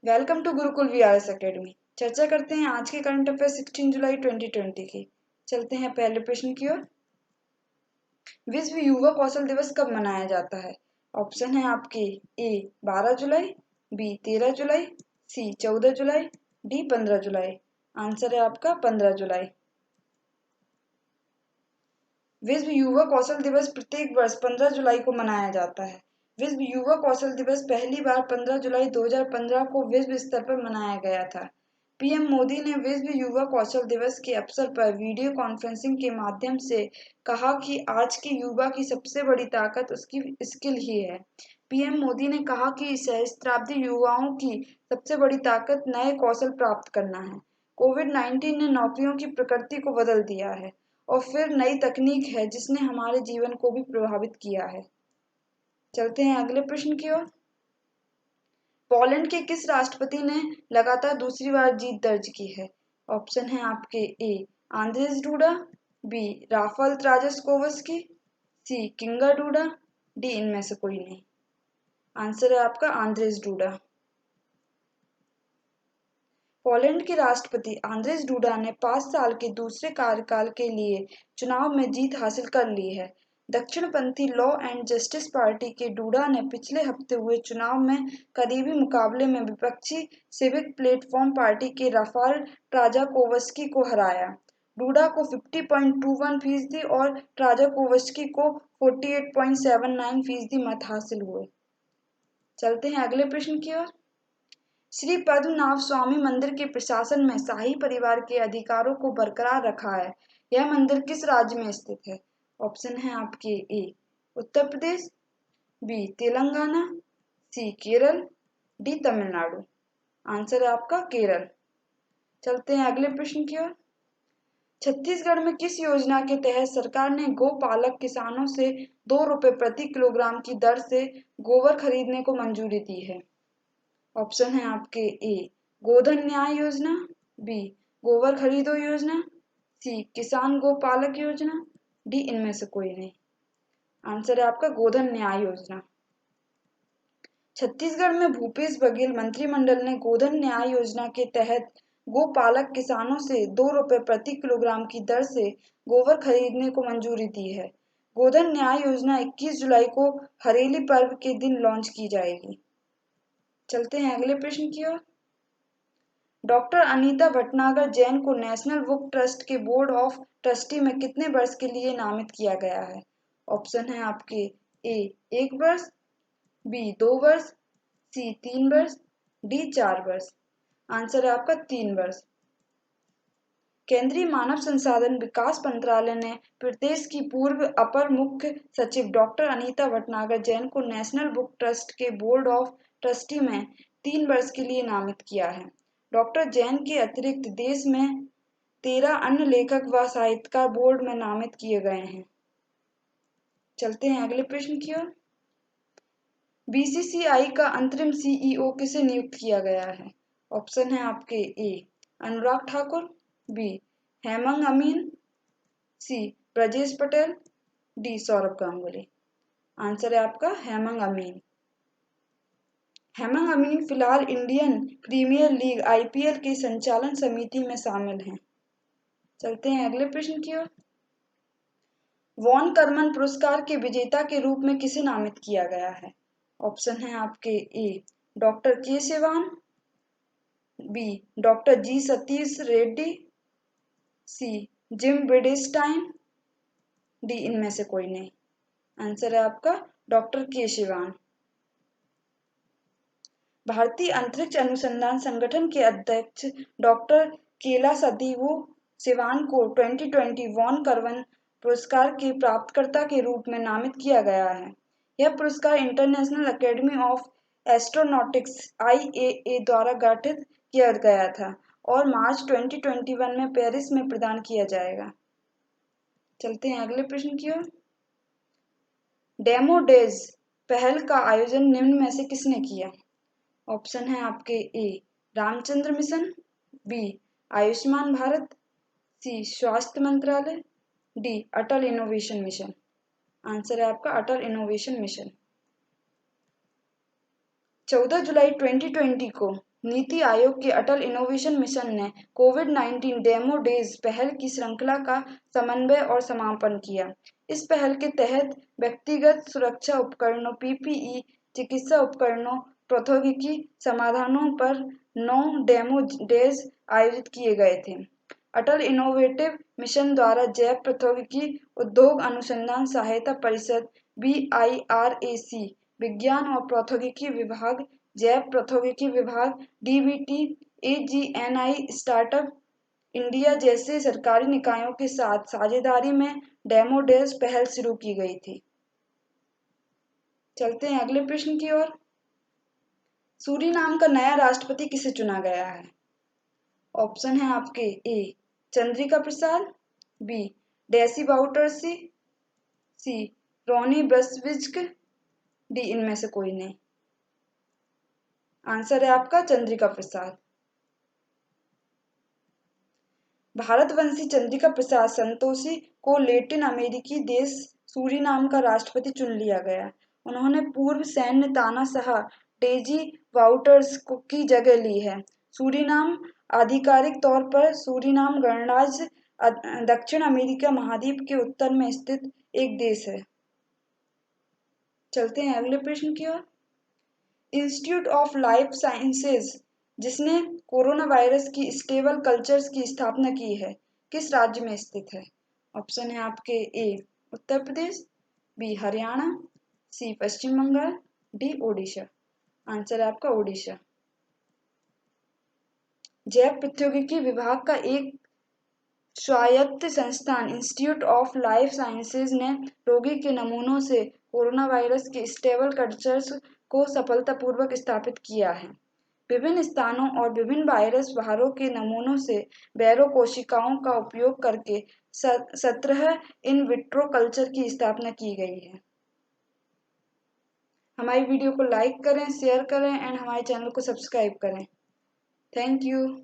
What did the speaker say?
Welcome to Gurukul VRS academy. चर्चा करते हैं आज के करंट अफेयर 16 जुलाई 2020 की। चलते हैं पहले प्रश्न की ओर। विश्व युवा कौशल दिवस कब मनाया जाता है? ऑप्शन है आपके ए 12 जुलाई, बी 13 जुलाई, सी 14 जुलाई, डी 15 जुलाई। आंसर है आपका 15 जुलाई। विश्व युवा कौशल दिवस प्रत्येक वर्ष 15 जुलाई को मनाया जाता है। विश्व युवा कौशल दिवस पहली बार 15 जुलाई 2015 को विश्व स्तर पर मनाया गया था। पीएम मोदी ने विश्व युवा कौशल दिवस के अवसर पर वीडियो कॉन्फ्रेंसिंग के माध्यम से कहा कि आज के युवा की सबसे बड़ी ताकत उसकी स्किल ही है। पीएम मोदी ने कहा कि सहस्त्राब्दी युवाओं की सबसे बड़ी ताकत नए कौशल प्राप्त करना है। कोविड-19 ने नौकरियों की प्रकृति को बदल दिया है और फिर नई तकनीक है जिसने हमारे जीवन को भी प्रभावित किया है। चलते हैं अगले प्रश्न की ओर। पोलैंड के किस राष्ट्रपति ने लगातार दूसरी बार जीत दर्ज की है? ऑप्शन है आपके ए आंद्रेज डूडा, बी राफाल ट्राजास्कोवस्की, सी किंगा डूडा, डी इनमें से कोई नहीं। आंसर है आपका आंद्रेज डूडा। पोलैंड के राष्ट्रपति आंद्रेज डूडा ने 5 साल के दूसरे कार्यकाल के लिए चुनाव में जीत हासिल कर ली है। दक्षिणपंथी लॉ एंड जस्टिस पार्टी के डूडा ने पिछले हफ्ते हुए चुनाव में करीबी मुकाबले में विपक्षी सिविक प्लेटफॉर्म पार्टी के राफाल ट्राजाकोवस्की को हराया। डूडा को 50.21% और ट्राजाकोवस्की को 48.79% मत हासिल हुए। चलते हैं अगले प्रश्न की ओर। श्री पद्मनाभ स्वामी मंदिर के प्रशासन में शाही परिवार के अधिकारों को बरकरार रखा है। यह मंदिर किस राज्य में स्थित है? ऑप्शन है आपके ए उत्तर प्रदेश, बी तेलंगाना, सी केरल, डी तमिलनाडु। आंसर है आपका केरल। चलते हैं अगले प्रश्न की ओर। छत्तीसगढ़ में किस योजना के तहत सरकार ने गोपालक किसानों से ₹2 प्रति किलोग्राम की दर से गोबर खरीदने को मंजूरी दी है? ऑप्शन है आपके ए गोधन न्याय योजना, बी गोबर खरीदो योजना, सी किसान गोपालक योजना, डी इनमें से कोई नहीं। आंसर है आपका गोधन न्याय योजना। छत्तीसगढ़ में भूपेश बघेल मंत्रिमंडल ने गोधन न्याय योजना के तहत गोपालक किसानों से ₹2 प्रति किलोग्राम की दर से गोबर खरीदने को मंजूरी दी है। गोधन न्याय योजना 21 जुलाई को हरेली पर्व के दिन लॉन्च की जाएगी। चलते हैं अगले प्रश्न की ओर। डॉक्टर अनीता भटनागर जैन को नेशनल बुक ट्रस्ट के बोर्ड ऑफ ट्रस्टी में कितने वर्ष के लिए नामित किया गया है? ऑप्शन है आपके ए 1 वर्ष, बी 2 वर्ष, सी 3 वर्ष, डी 4 वर्ष। आंसर है आपका 3 वर्ष। केंद्रीय मानव संसाधन विकास मंत्रालय ने प्रदेश की पूर्व अपर मुख्य सचिव डॉक्टर अनीता भटनागर जैन को नेशनल बुक ट्रस्ट के बोर्ड ऑफ ट्रस्टी में 3 वर्ष के लिए नामित किया है। डॉक्टर जैन के अतिरिक्त देश में 13 अन्य लेखक व साहित्यकार बोर्ड में नामित किए गए हैं। चलते हैं अगले प्रश्न की ओर। बीसीसीआई का अंतरिम सीईओ किसे नियुक्त किया गया है? ऑप्शन है आपके ए अनुराग ठाकुर, बी हेमंग अमीन, सी ब्रजेश पटेल, डी सौरभ गांगुली। आंसर है आपका हेमंग अमीन। हेमंग अमीन फिलहाल इंडियन प्रीमियर लीग आईपीएल की संचालन समिति में शामिल हैं। चलते हैं अगले प्रश्न की ओर। वॉन करमन पुरस्कार के विजेता के रूप में किसे नामित किया गया है? ऑप्शन है आपके ए डॉक्टर के सिवान, बी डॉक्टर जी सतीश रेड्डी, सी जिम ब्रिडेस्टाइन, डी इनमें से कोई नहीं। आंसर है आपका डॉक्टर के सिवान। भारतीय अंतरिक्ष अनुसंधान संगठन के अध्यक्ष डॉक्टर केला सतीवु सिवान को 2020 वॉन करवन पुरस्कार के प्राप्तकर्ता के रूप में नामित किया गया है। यह पुरस्कार international academy of astronautics IAA द्वारा गठित किया गया था और मार्च 2021 में पेरिस में प्रदान किया जाएगा। चलते हैं अगले प्रश्न की ओर। डेमो डेज पहल का आयोजन निम्न में से किसने किया? ऑप्शन है आपके ए रामचंद्र मिशन, बी आयुष्मान भारत, सी स्वास्थ्य मंत्रालय, डी अटल इनोवेशन मिशन। आंसर है आपका अटल इनोवेशन मिशन। 14 जुलाई 2020 को नीति आयोग के अटल इनोवेशन मिशन ने कोविड-19 डेमो डेज पहल की श्रृंखला का समन्वय और समापन किया। इस पहल के तहत व्यक्तिगत सुरक्षा उपकरणों पीपीई, चिकित्सा उपकरणों, प्रौद्योगिकी समाधानों पर 9 डेमो डेज आयोजित किए गए थे। अटल इनोवेटिव मिशन द्वारा जैव प्रौद्योगिकी उद्योग अनुसंधान सहायता परिषद BIRAC, विज्ञान और प्रौद्योगिकी विभाग, जैव प्रौद्योगिकी विभाग DBT, AGNI, स्टार्टअप इंडिया जैसे सरकारी निकायों के साथ साझेदारी में डेमो डेज पहल शुरू की गई थी। चलते हैं अगले प्रश्न की ओर। सूरीनाम का नया राष्ट्रपति किसे चुना गया है? ऑप्शन है आपके ए चंद्रिका प्रसाद, बी डेसी बाउटर्सी, सी रोनी ब्रसविज्क, डी इनमें से कोई नहीं। आंसर है आपका चंद्रिका प्रसाद। भारतवंशी चंद्रिका प्रसाद संतोषी को लैटिन अमेरिकी देश सूरीनाम का राष्ट्रपति चुन लिया गया। उन्होंने पूर्व सैन्य तानाशाह डेजी वाउटर्स की जगह ली है। सूरीनाम आधिकारिक तौर पर सूरीनाम गणराज्य दक्षिण अमेरिका महाद्वीप के उत्तर में स्थित एक देश है। चलते हैं अगले प्रश्न की ओर। इंस्टीट्यूट ऑफ लाइफ साइंसेज, जिसने कोरोना वायरस की स्टेबल कल्चर्स की स्थापना की है, किस राज्य में स्थित है? ऑप्शन है आपके ए उत्तर प्रदेश, बी हरियाणा, सी पश्चिम बंगाल, डी ओडिशा। आंसर है आपका ओडिशा। जैव प्रौद्योगिकी विभाग का एक स्वायत्त संस्थान इंस्टीट्यूट ऑफ लाइफ साइंसेज ने रोगी के नमूनों से कोरोना वायरस के स्टेबल कल्चर्स को सफलतापूर्वक स्थापित किया है। विभिन्न स्थानों और विभिन्न वायरस बाहरों के नमूनों से बैरो कोशिकाओं का उपयोग करके 17 इन विट्रो कल्चर की स्थापना की गई है। हमारी वीडियो को लाइक करें, शेयर करें एंड हमारे चैनल को सब्सक्राइब करें। Thank you.